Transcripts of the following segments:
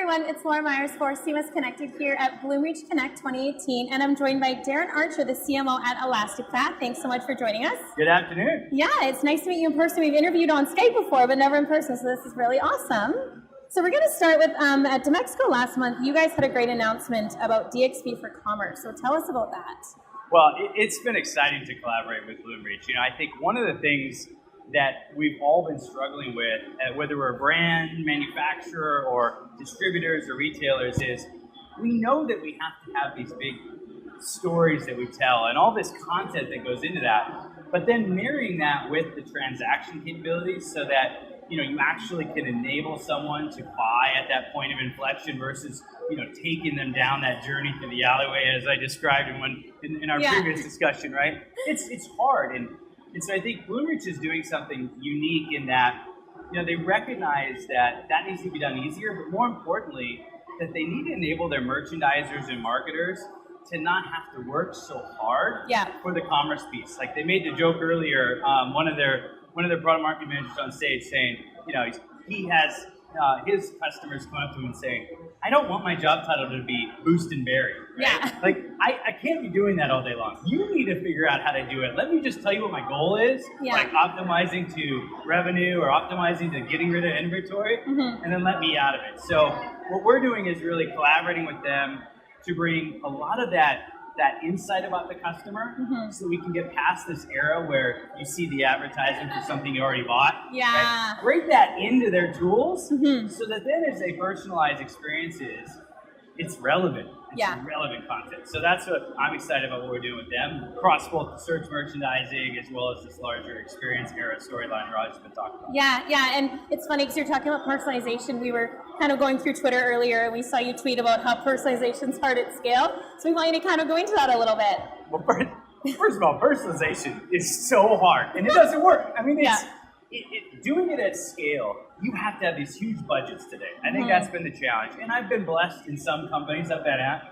everyone, it's Laura Myers for CMS-Connected here at Bloomreach Connect 2018, and I'm joined by Darin Archer, the CMO at Elasticpath. Thanks so much for joining us. Good afternoon. Yeah, it's nice to meet you in person. We've interviewed on Skype before, but never in person, so this is really awesome. So we're going to start with, at DMEXCO last month, you guys had a great announcement about DXP for Commerce, so tell us about that. Well, it's been exciting to collaborate with Bloomreach. You know, I think one of the things that we've all been struggling with, whether we're a brand, manufacturer, or distributors or retailers, is we know that we have to have these big stories that we tell and all this content that goes into that, but then marrying that with the transaction capabilities so that, you know, you actually can enable someone to buy at that point of inflection versus, you know, taking them down that journey through the alleyway as I described in our previous discussion, right? It's hard. And so I think Bloomreach is doing something unique in that, you know, they recognize that that needs to be done easier, but more importantly, that they need to enable their merchandisers and marketers to not have to work so hard for the commerce piece. Like they made the joke earlier, one of their product marketing managers on stage saying, you know, he has his customers come up to him and saying, I don't want my job title to be Boost and Berry. Right? Yeah. Like, I can't be doing that all day long. You need to figure out how to do it. Let me just tell you what my goal is, like optimizing to revenue or optimizing to getting rid of inventory, and then let me out of it. So what we're doing is really collaborating with them to bring a lot of that insight about the customer so we can get past this era where you see the advertisement for something you already bought. Yeah. Right? Break that into their tools so that then as they personalize experiences, it's relevant. It's relevant content. So that's what I'm excited about what we're doing with them, across both the search merchandising as well as this larger experience era storyline Raj has been talking about. Yeah, and it's funny because you're talking about personalization. We were kind of going through Twitter earlier and we saw you tweet about how personalization's hard at scale. So we want you to kind of go into that a little bit. Well, first of all, personalization is so hard and it doesn't work. I mean, doing it at scale, you have to have these huge budgets today. I think that's been the challenge. And I've been blessed in some companies I've been at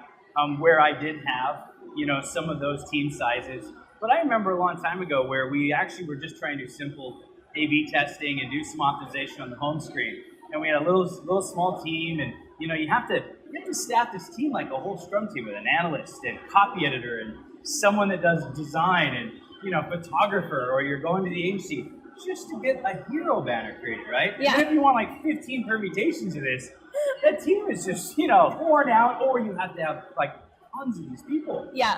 where I did have, you know, some of those team sizes. But I remember a long time ago where we actually were just trying to do simple A/B testing and do some optimization on the home screen. And we had a little small team, and you know, you have to staff this team like a whole Scrum team with an analyst and copy editor and someone that does design and, you know, photographer, or you're going to the agency just to get a hero banner created, right? Yeah. And if you want like 15 permutations of this, that team is just, you know, worn out, or you have to have like tons of these people. Yeah.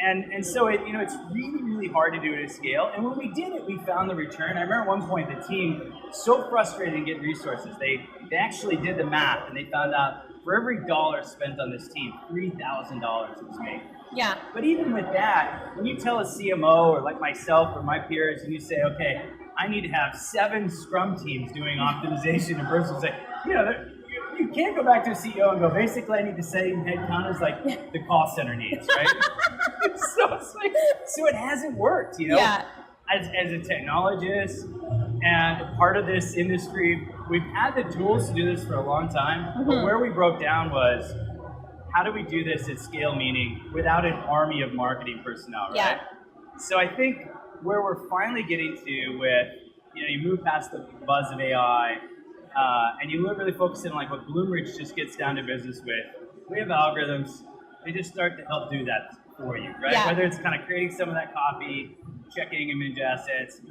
And so it, you know, it's really, really hard to do it at scale. And when we did it, we found the return. I remember at one point the team so frustrated in getting resources, they actually did the math and they found out for every dollar spent on this team, $3,000 was made. Yeah. But even with that, when you tell a CMO or like myself or my peers, and you say, okay, I need to have 7 Scrum teams doing optimization and personalization, you know, you can't go back to a CEO and go, basically I need the same headcount as like the call center needs, right? So it hasn't worked, you know? Yeah. As a technologist and part of this industry, we've had the tools to do this for a long time, but where we broke down was, how do we do this at scale, meaning without an army of marketing personnel, right? Yeah. So I think where we're finally getting to with, you know, you move past the buzz of AI, and you really focus in on like what Bloomreach just gets down to business with. We have algorithms, they just start to help do that for you, right? Yeah. Whether it's kind of creating some of that copy, checking image assets,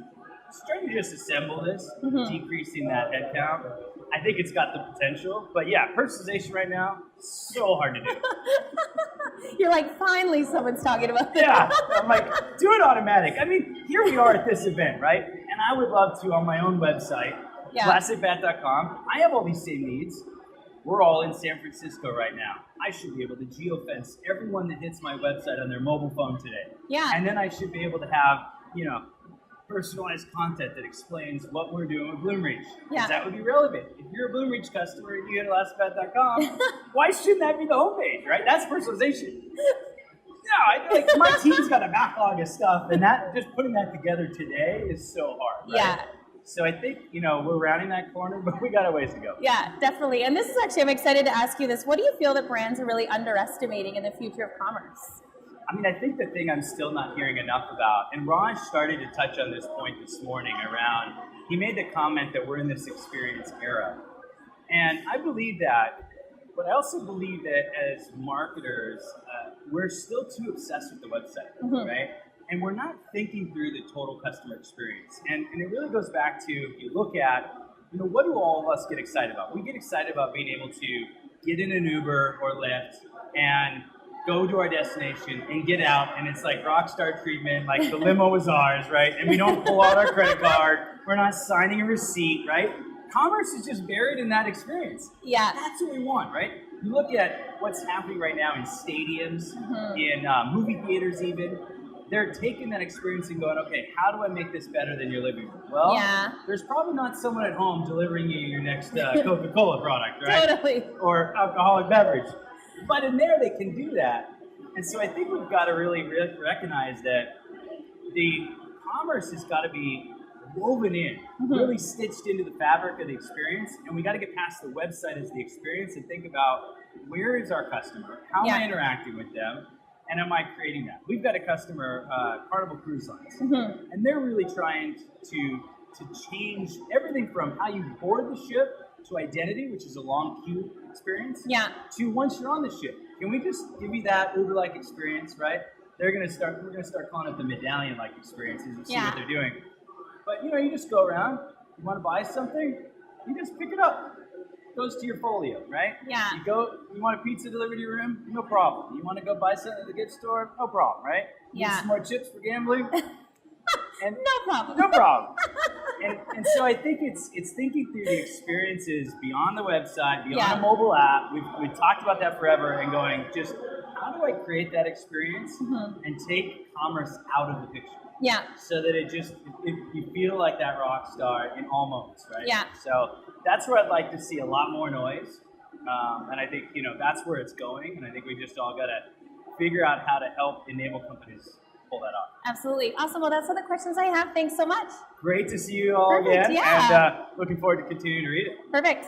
starting to just assemble this, decreasing that headcount. I think it's got the potential, but yeah, personalization right now, so hard to do. You're like, finally someone's talking about this. Yeah, I'm like, do it automatic. I mean, here we are at this event, right? And I would love to, on my own website, classicbat.com, I have all these same needs. We're all in San Francisco right now. I should be able to geofence everyone that hits my website on their mobile phone today. Yeah. And then I should be able to have, you know, personalized content that explains what we're doing with Bloomreach. Because that would be relevant. If you're a Bloomreach customer and you go to lastbat.com, why shouldn't that be the homepage, right? That's personalization. No, I feel like my team's got a backlog of stuff, and that just putting that together today is so hard, right? Yeah. So I think, you know, we're rounding that corner, but we got a ways to go. Yeah, definitely. And this is actually, I'm excited to ask you this. What do you feel that brands are really underestimating in the future of commerce? I mean, I think the thing I'm still not hearing enough about, and Raj started to touch on this point this morning around, he made the comment that we're in this experience era. And I believe that But I also believe that as marketers, we're still too obsessed with the website, right? And we're not thinking through the total customer experience. And it really goes back to, if you look at, what do all of us get excited about? We get excited about being able to get in an Uber or Lyft and go to our destination and get out, and it's like rock star treatment, like the limo is ours, right? And we don't pull out our credit card, we're not signing a receipt, right? Commerce is just buried in that experience. Yeah. That's what we want, right? You look at what's happening right now in stadiums, in movie theaters even, they're taking that experience and going, okay, how do I make this better than your living room? Well, there's probably not someone at home delivering you your next Coca-Cola product, right? Totally. Or alcoholic beverage. But in there, they can do that. And so I think we've got to really recognize that the commerce has got to be woven in, really stitched into the fabric of the experience. And we got to get past the website as the experience and think about, where is our customer? How am I interacting with them? And am I creating that? We've got a customer, Carnival Cruise Lines, and they're really trying to change everything from how you board the ship to identity, which is a long queue experience, to once you're on the ship. Can we just give you that Uber-like experience, right? We're gonna start calling it the medallion-like experience as you see what they're doing. But you just go around, you want to buy something, you just pick it up. It goes to your folio, right? Yeah. You want a pizza delivered to your room? No problem. You want to go buy something at the gift store? No problem, right? You need some more chips for gambling? And no problem. No problem. And so I think it's thinking through the experiences beyond the website, beyond a mobile app. We've talked about that forever, and going, just how do I create that experience and take commerce out of the picture? Yeah. So that you feel like that rock star in all moments, right? Yeah. So that's where I'd like to see a lot more noise. And I think, that's where it's going. And I think we just all got to figure out how to help enable companies pull that off. Absolutely. Awesome. Well, that's all the questions I have. Thanks so much. Great to see you all again. Yeah. And looking forward to continuing to read it. Perfect.